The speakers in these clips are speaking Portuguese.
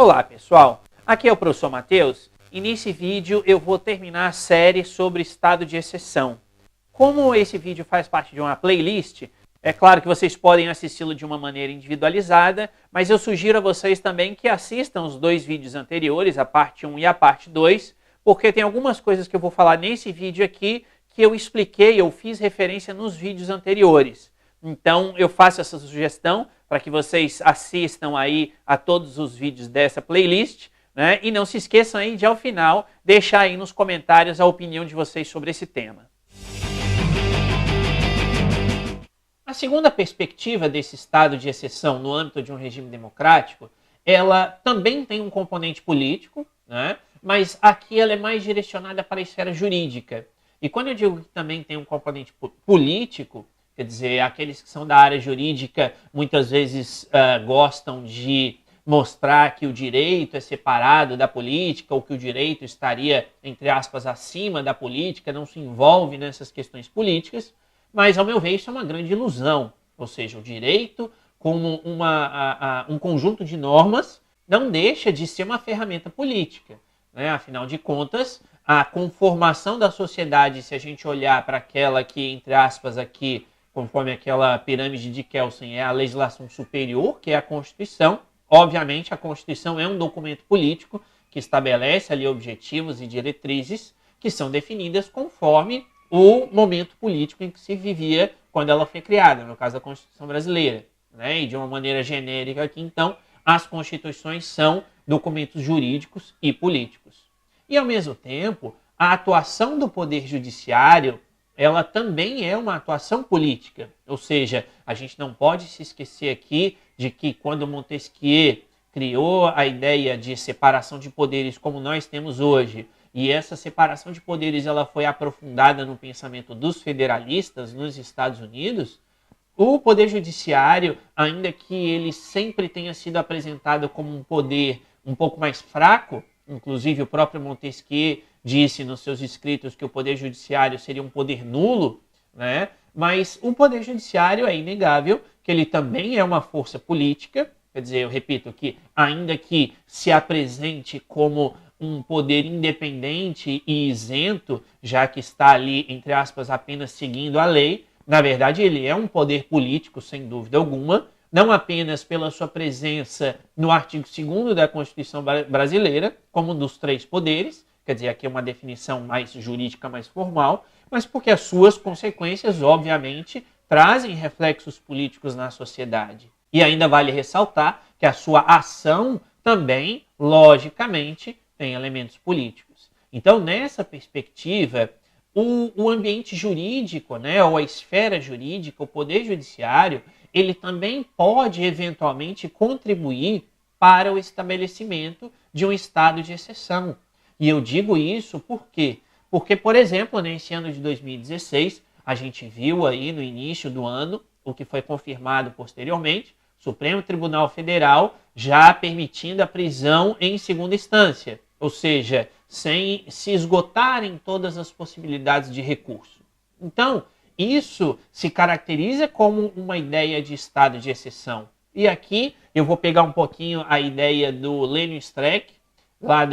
Olá pessoal, aqui é o professor Matheus e nesse vídeo eu vou terminar a série sobre estado de exceção. Como esse vídeo faz parte de uma playlist, é claro que vocês podem assisti-lo de uma maneira individualizada, mas eu sugiro a vocês também que assistam os dois vídeos anteriores, a parte 1 e a parte 2, porque tem algumas coisas que eu vou falar nesse vídeo aqui que eu expliquei, eu fiz referência nos vídeos anteriores. Então eu faço essa sugestão para que vocês assistam aí a todos os vídeos dessa playlist, né? E não se esqueçam aí de ao final deixar aí nos comentários a opinião de vocês sobre esse tema. A segunda perspectiva desse estado de exceção no âmbito de um regime democrático, ela também tem um componente político, né? Mas aqui ela é mais direcionada para a esfera jurídica. E quando eu digo que também tem um componente político, quer dizer, aqueles que são da área jurídica muitas vezes gostam de mostrar que o direito é separado da política ou que o direito estaria, entre aspas, acima da política, não se envolve nessas questões políticas, mas, ao meu ver, isso é uma grande ilusão. Ou seja, o direito, como um conjunto de normas, não deixa de ser uma ferramenta política, né? Afinal de contas, a conformação da sociedade, se a gente olhar para aquela que, entre aspas, aqui, conforme aquela pirâmide de Kelsen, é a legislação superior, que é a Constituição. Obviamente, a Constituição é um documento político que estabelece ali objetivos e diretrizes que são definidas conforme o momento político em que se vivia quando ela foi criada, no caso da Constituição brasileira, né? E de uma maneira genérica aqui, então, as constituições são documentos jurídicos e políticos. E, ao mesmo tempo, a atuação do Poder Judiciário ela também é uma atuação política. Ou seja, a gente não pode se esquecer aqui de que quando Montesquieu criou a ideia de separação de poderes como nós temos hoje, e essa separação de poderes ela foi aprofundada no pensamento dos federalistas nos Estados Unidos, o Poder Judiciário, ainda que ele sempre tenha sido apresentado como um poder um pouco mais fraco, inclusive o próprio Montesquieu disse nos seus escritos que o Poder Judiciário seria um poder nulo, né? Mas o Poder Judiciário é inegável que ele também é uma força política, quer dizer, eu repito que ainda que se apresente como um poder independente e isento, já que está ali, entre aspas, apenas seguindo a lei, na verdade ele é um poder político, sem dúvida alguma, não apenas pela sua presença no artigo 2º da Constituição brasileira, como um dos 3 poderes, quer dizer, aqui é uma definição mais jurídica, mais formal, mas porque as suas consequências, obviamente, trazem reflexos políticos na sociedade. E ainda vale ressaltar que a sua ação também, logicamente, tem elementos políticos. Então, nessa perspectiva, o ambiente jurídico, né, ou a esfera jurídica, o Poder Judiciário, ele também pode, eventualmente, contribuir para o estabelecimento de um estado de exceção. E eu digo isso por quê? Porque, por exemplo, nesse ano de 2016, a gente viu aí no início do ano, o que foi confirmado posteriormente, o Supremo Tribunal Federal já permitindo a prisão em segunda instância, ou seja, sem se esgotarem todas as possibilidades de recurso. Então, isso se caracteriza como uma ideia de estado de exceção. E aqui eu vou pegar um pouquinho a ideia do Lênio Streck, lá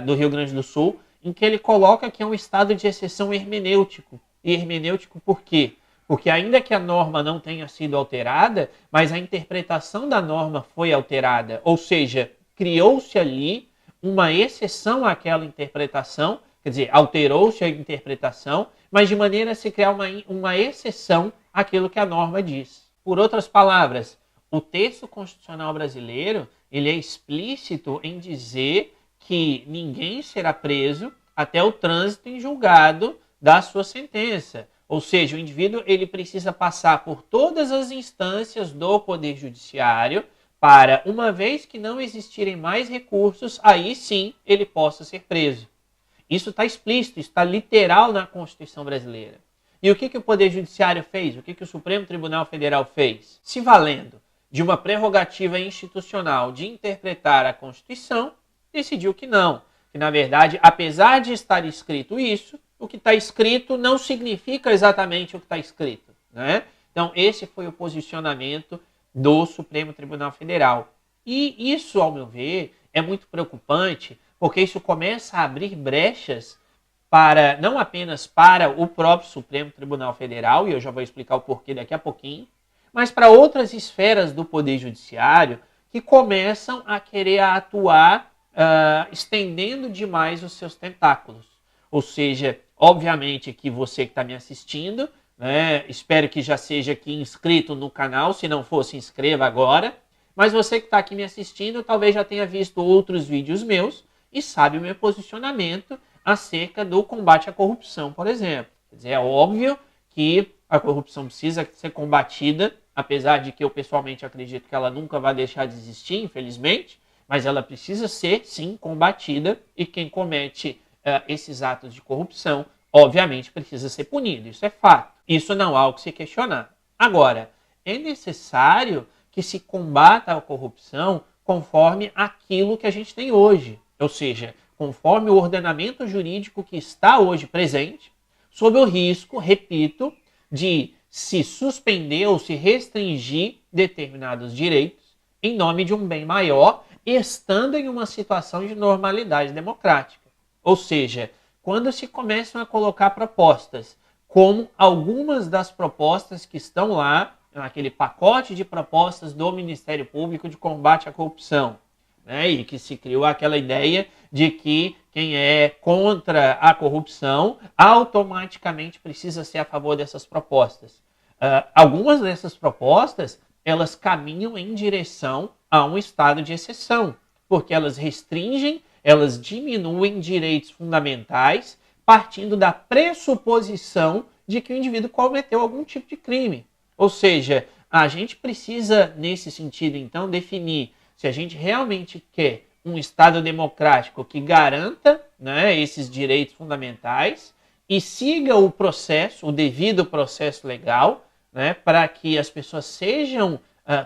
do Rio Grande do Sul, em que ele coloca que é um estado de exceção hermenêutico. E hermenêutico por quê? Porque ainda que a norma não tenha sido alterada, mas a interpretação da norma foi alterada. Ou seja, criou-se ali uma exceção àquela interpretação, quer dizer, alterou-se a interpretação, mas de maneira a se criar uma exceção àquilo que a norma diz. Por outras palavras, o texto constitucional brasileiro ele é explícito em dizer que ninguém será preso até o trânsito em julgado da sua sentença. Ou seja, o indivíduo ele precisa passar por todas as instâncias do Poder Judiciário para, uma vez que não existirem mais recursos, aí sim ele possa ser preso. Isso está explícito, está literal na Constituição brasileira. E o que o Poder Judiciário fez? O que o Supremo Tribunal Federal fez? Se valendo de uma prerrogativa institucional de interpretar a Constituição, decidiu que não. Que, na verdade, apesar de estar escrito isso, o que está escrito não significa exatamente o que está escrito, né? Então, esse foi o posicionamento do Supremo Tribunal Federal. E isso, ao meu ver, é muito preocupante, porque isso começa a abrir brechas para, não apenas para o próprio Supremo Tribunal Federal, e eu já vou explicar o porquê daqui a pouquinho, mas para outras esferas do Poder Judiciário que começam a querer atuar estendendo demais os seus tentáculos. Ou seja, obviamente que você que está me assistindo, né, espero que já seja aqui inscrito no canal, se não for, se inscreva agora. Mas você que está aqui me assistindo, talvez já tenha visto outros vídeos meus e sabe o meu posicionamento acerca do combate à corrupção, por exemplo. Quer dizer, é óbvio que a corrupção precisa ser combatida, apesar de que eu pessoalmente acredito que ela nunca vai deixar de existir, infelizmente, mas ela precisa ser, sim, combatida, e quem comete esses atos de corrupção, obviamente, precisa ser punido. Isso é fato. Isso não há o que se questionar. Agora, é necessário que se combata a corrupção conforme aquilo que a gente tem hoje. Ou seja, conforme o ordenamento jurídico que está hoje presente, sob o risco, repito, de se suspender ou se restringir determinados direitos em nome de um bem maior, estando em uma situação de normalidade democrática. Ou seja, quando se começam a colocar propostas, como algumas das propostas que estão lá, naquele pacote de propostas do Ministério Público de combate à corrupção, né? E que se criou aquela ideia de que quem é contra a corrupção automaticamente precisa ser a favor dessas propostas. Algumas dessas propostas, elas caminham em direção a um estado de exceção, porque elas restringem, elas diminuem direitos fundamentais, partindo da pressuposição de que o indivíduo cometeu algum tipo de crime. Ou seja, a gente precisa, nesse sentido, então, definir se a gente realmente quer um Estado democrático que garanta, né, esses direitos fundamentais e siga o processo, o devido processo legal, né, para que as pessoas sejam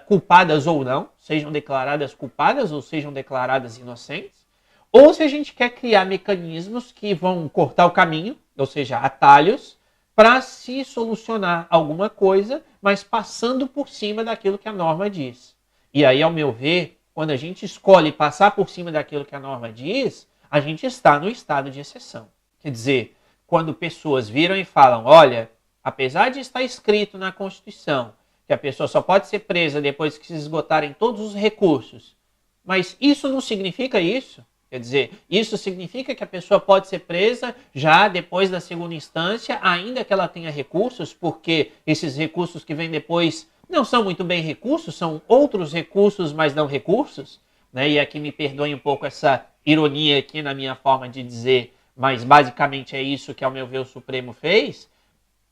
culpadas ou não, sejam declaradas culpadas ou sejam declaradas inocentes, ou se a gente quer criar mecanismos que vão cortar o caminho, ou seja, atalhos, para se solucionar alguma coisa, mas passando por cima daquilo que a norma diz. E aí, ao meu ver, quando a gente escolhe passar por cima daquilo que a norma diz, a gente está no estado de exceção. Quer dizer, quando pessoas viram e falam, olha, apesar de estar escrito na Constituição que a pessoa só pode ser presa depois que se esgotarem todos os recursos, mas isso não significa isso. Quer dizer, isso significa que a pessoa pode ser presa já depois da segunda instância, ainda que ela tenha recursos, porque esses recursos que vêm depois não são muito bem recursos, são outros recursos, mas não recursos, né? E aqui me perdoem um pouco essa ironia aqui na minha forma de dizer, mas basicamente é isso que, ao meu ver, o Supremo fez.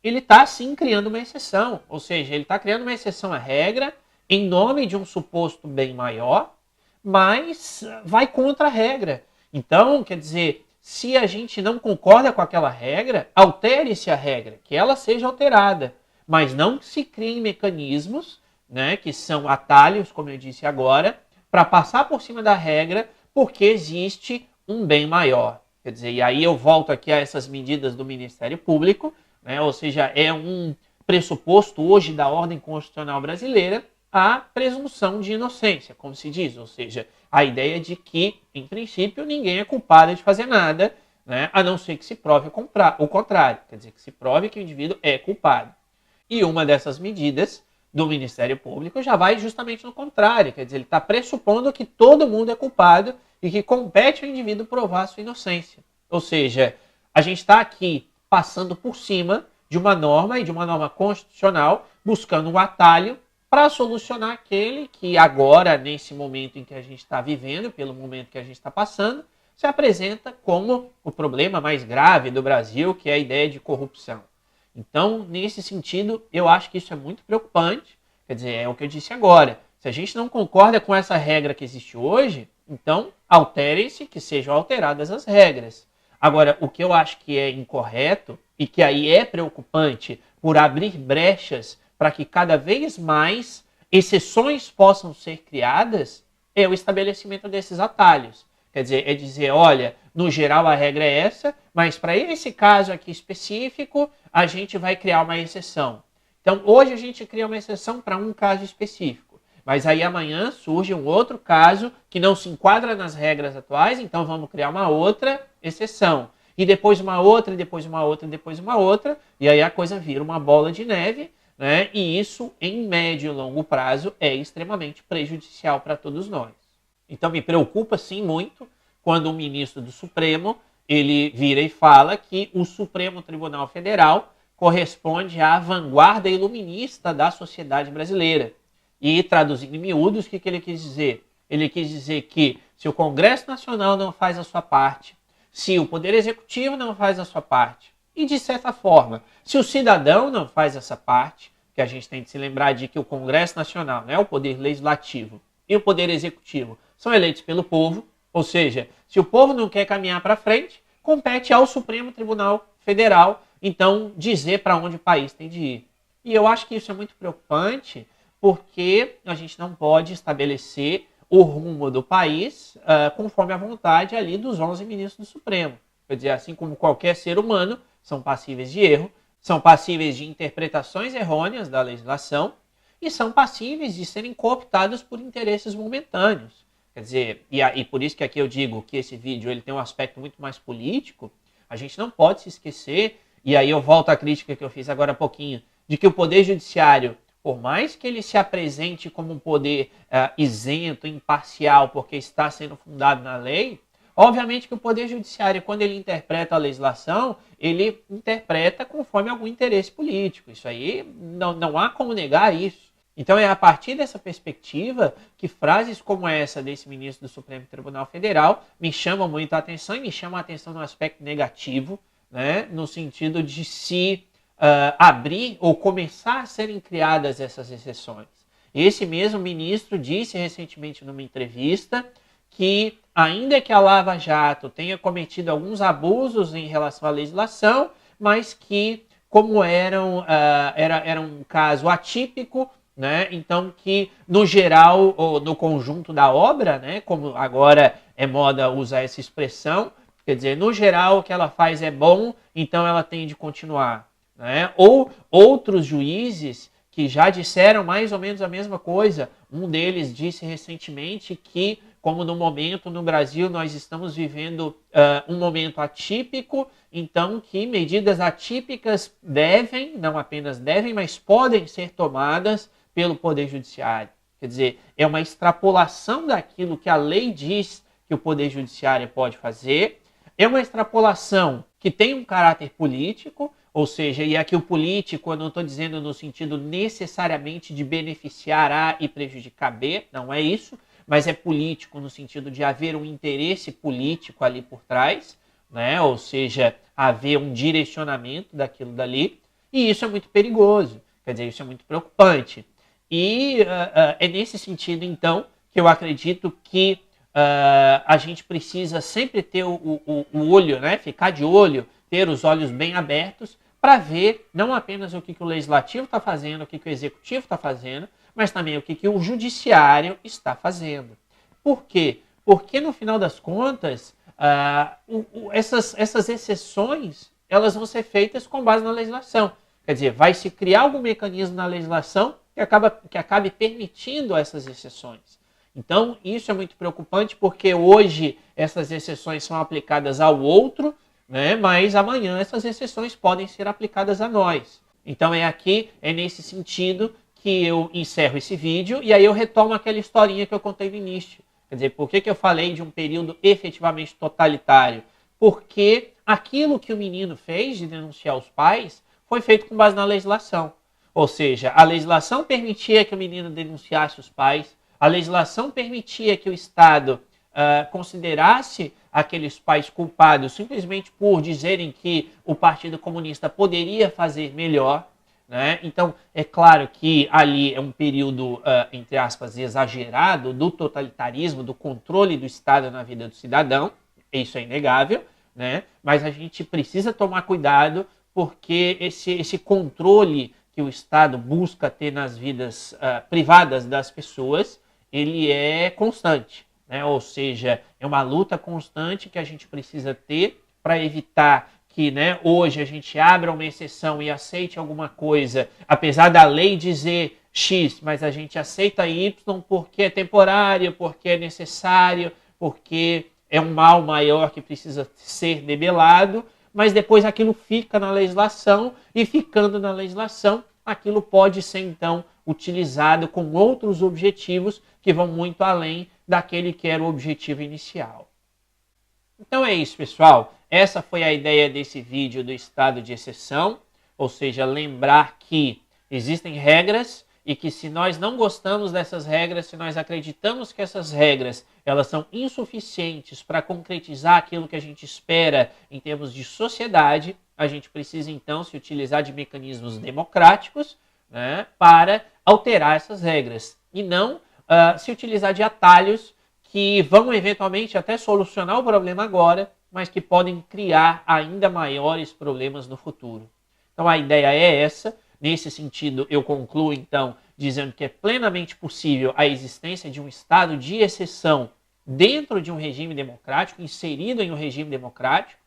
Ele está, sim, criando uma exceção, ou seja, ele está criando uma exceção à regra em nome de um suposto bem maior, mas vai contra a regra. Então, quer dizer, se a gente não concorda com aquela regra, altere-se a regra, que ela seja alterada, mas não se criem mecanismos, né, que são atalhos, como eu disse agora, para passar por cima da regra, porque existe um bem maior. Quer dizer, e aí eu volto aqui a essas medidas do Ministério Público, né, ou seja, é um pressuposto hoje da ordem constitucional brasileira, a presunção de inocência, como se diz, ou seja, a ideia de que, em princípio, ninguém é culpado de fazer nada, né, a não ser que se prove o contrário, quer dizer, que se prove que o indivíduo é culpado. E uma dessas medidas do Ministério Público já vai justamente no contrário, quer dizer, ele está pressupondo que todo mundo é culpado e que compete ao indivíduo provar a sua inocência. Ou seja, a gente está aqui passando por cima de uma norma e de uma norma constitucional, buscando um atalho para solucionar aquele que agora, nesse momento em que a gente está vivendo, pelo momento que a gente está passando, se apresenta como o problema mais grave do Brasil, que é a ideia de corrupção. Então, nesse sentido, eu acho que isso é muito preocupante. Quer dizer, é o que eu disse agora. Se a gente não concorda com essa regra que existe hoje, então alterem-se, que sejam alteradas as regras. Agora, o que eu acho que é incorreto e que aí é preocupante por abrir brechas para que cada vez mais exceções possam ser criadas, é o estabelecimento desses atalhos. Quer dizer, é dizer, olha, no geral a regra é essa, mas para esse caso aqui específico, a gente vai criar uma exceção. Então, hoje a gente cria uma exceção para um caso específico, Mas aí amanhã surge um outro caso que não se enquadra nas regras atuais, então vamos criar uma outra exceção. E depois uma outra, e depois uma outra, e depois uma outra, e aí a coisa vira uma bola de neve, né? E isso, em médio e longo prazo, é extremamente prejudicial para todos nós. Então me preocupa, sim, muito quando um ministro do Supremo ele vira e fala que o Supremo Tribunal Federal corresponde à vanguarda iluminista da sociedade brasileira. E, traduzindo em miúdos, o que ele quis dizer? Ele quis dizer que se o Congresso Nacional não faz a sua parte, se o Poder Executivo não faz a sua parte, e, de certa forma, se o cidadão não faz essa parte, que a gente tem que se lembrar de que o Congresso Nacional, né, o Poder Legislativo e o Poder Executivo são eleitos pelo povo, ou seja, se o povo não quer caminhar para frente, compete ao Supremo Tribunal Federal, então, dizer para onde o país tem de ir. E eu acho que isso é muito preocupante, porque a gente não pode estabelecer o rumo do país conforme a vontade ali dos 11 ministros do Supremo. Quer dizer, assim como qualquer ser humano, são passíveis de erro, são passíveis de interpretações errôneas da legislação e são passíveis de serem cooptados por interesses momentâneos. Quer dizer, e por isso que aqui eu digo que esse vídeo ele tem um aspecto muito mais político, a gente não pode se esquecer, e aí eu volto à crítica que eu fiz agora há pouquinho, de que o Poder Judiciário, por mais que ele se apresente como um poder isento, imparcial, porque está sendo fundado na lei, obviamente que o Poder Judiciário, quando ele interpreta a legislação, ele interpreta conforme algum interesse político. Isso aí, não há como negar isso. Então é a partir dessa perspectiva que frases como essa desse ministro do Supremo Tribunal Federal me chamam muito a atenção e me chamam a atenção no aspecto negativo, né, no sentido de se abrir ou começar a serem criadas essas exceções. Esse mesmo ministro disse recentemente numa entrevista que, ainda que a Lava Jato tenha cometido alguns abusos em relação à legislação, mas que, como era um caso atípico, né, então que, no geral, ou no conjunto da obra, né, como agora é moda usar essa expressão, quer dizer, no geral o que ela faz é bom, então ela tem de continuar. Né? Ou outros juízes que já disseram mais ou menos a mesma coisa. Um deles disse recentemente que, como no momento no Brasil nós estamos vivendo um momento atípico, então que medidas atípicas devem, não apenas devem, mas podem ser tomadas pelo Poder Judiciário. Quer dizer, é uma extrapolação daquilo que a lei diz que o Poder Judiciário pode fazer, é uma extrapolação que tem um caráter político, ou seja, e aqui o político, eu não estou dizendo no sentido necessariamente de beneficiar A e prejudicar B, não é isso, mas é político no sentido de haver um interesse político ali por trás, né? Ou seja, haver um direcionamento daquilo dali, e isso é muito perigoso, quer dizer, isso é muito preocupante. E é nesse sentido, então, que eu acredito que a gente precisa sempre ter o olho, né? Ficar de olho, ter os olhos bem abertos para ver não apenas o que o Legislativo está fazendo, o que o Executivo está fazendo, mas também o que o Judiciário está fazendo. Por quê? Porque, no final das contas, essas exceções elas vão ser feitas com base na legislação. Quer dizer, vai se criar algum mecanismo na legislação que acabe permitindo essas exceções. Então, isso é muito preocupante porque hoje essas exceções são aplicadas ao outro, né? Mas amanhã essas exceções podem ser aplicadas a nós. Então é nesse sentido que eu encerro esse vídeo e aí eu retomo aquela historinha que eu contei no início. Quer dizer, por que eu falei de um período efetivamente totalitário? Porque aquilo que o menino fez de denunciar os pais foi feito com base na legislação. Ou seja, a legislação permitia que o menino denunciasse os pais, a legislação permitia que o Estado considerasse aqueles pais culpados simplesmente por dizerem que o Partido Comunista poderia fazer melhor. Né? Então, é claro que ali é um período, entre aspas, exagerado do totalitarismo, do controle do Estado na vida do cidadão, isso é inegável, né? Mas a gente precisa tomar cuidado porque esse controle que o Estado busca ter nas vidas privadas das pessoas, ele é constante, né? Ou seja, é uma luta constante que a gente precisa ter para evitar que, hoje a gente abra uma exceção e aceite alguma coisa, apesar da lei dizer X, mas a gente aceita Y porque é temporário, porque é necessário, porque é um mal maior que precisa ser debelado, mas depois aquilo fica na legislação e ficando na legislação, aquilo pode ser então utilizado com outros objetivos que vão muito além daquele que era o objetivo inicial. Então é isso, pessoal. Essa foi a ideia desse vídeo do estado de exceção, ou seja, lembrar que existem regras e que se nós não gostamos dessas regras, se nós acreditamos que essas regras elas são insuficientes para concretizar aquilo que a gente espera em termos de sociedade, a gente precisa então se utilizar de mecanismos democráticos, né, para alterar essas regras e não se utilizar de atalhos que vão eventualmente até solucionar o problema agora, mas que podem criar ainda maiores problemas no futuro. Então a ideia é essa. Nesse sentido, eu concluo, então, dizendo que é plenamente possível a existência de um estado de exceção dentro de um regime democrático, inserido em um regime democrático,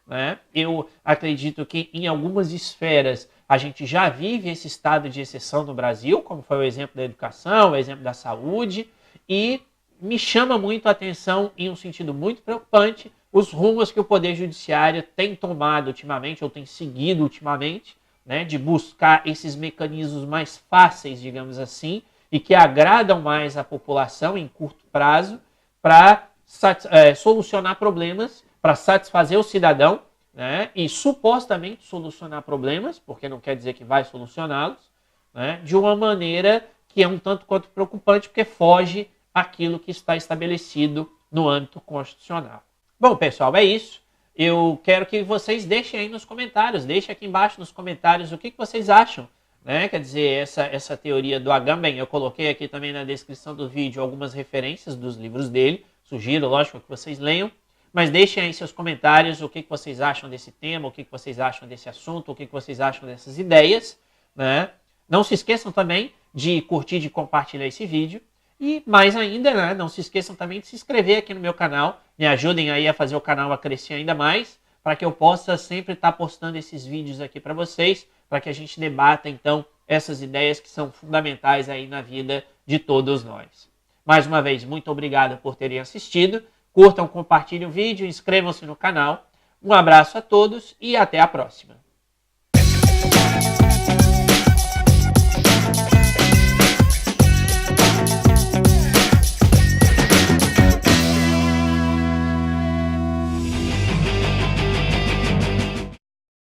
né? Eu acredito que em algumas esferas a gente já vive esse estado de exceção no Brasil, como foi o exemplo da educação, o exemplo da saúde, e me chama muito a atenção, em um sentido muito preocupante, os rumos que o Poder Judiciário tem tomado ultimamente, ou tem seguido ultimamente, né, de buscar esses mecanismos mais fáceis, digamos assim, e que agradam mais a população em curto prazo para solucionar problemas, para satisfazer o cidadão, né, e supostamente solucionar problemas, porque não quer dizer que vai solucioná-los, né, de uma maneira que é um tanto quanto preocupante, porque foge aquilo que está estabelecido no âmbito constitucional. Bom, pessoal, é isso. Eu quero que vocês deixem aí nos comentários, deixem aqui embaixo nos comentários o que vocês acham, né? Quer dizer, essa teoria do Agamben, eu coloquei aqui também na descrição do vídeo algumas referências dos livros dele, sugiro, lógico, que vocês leiam, mas deixem aí seus comentários o que vocês acham desse tema, o que vocês acham desse assunto, o que vocês acham dessas ideias, né? Não se esqueçam também de curtir e de compartilhar esse vídeo. E mais ainda, né, não se esqueçam também de se inscrever aqui no meu canal. Me ajudem aí a fazer o canal a crescer ainda mais, para que eu possa sempre estar postando esses vídeos aqui para vocês, para que a gente debata então essas ideias que são fundamentais aí na vida de todos nós. Mais uma vez, muito obrigado por terem assistido. Curtam, compartilhem o vídeo, inscrevam-se no canal. Um abraço a todos e até a próxima.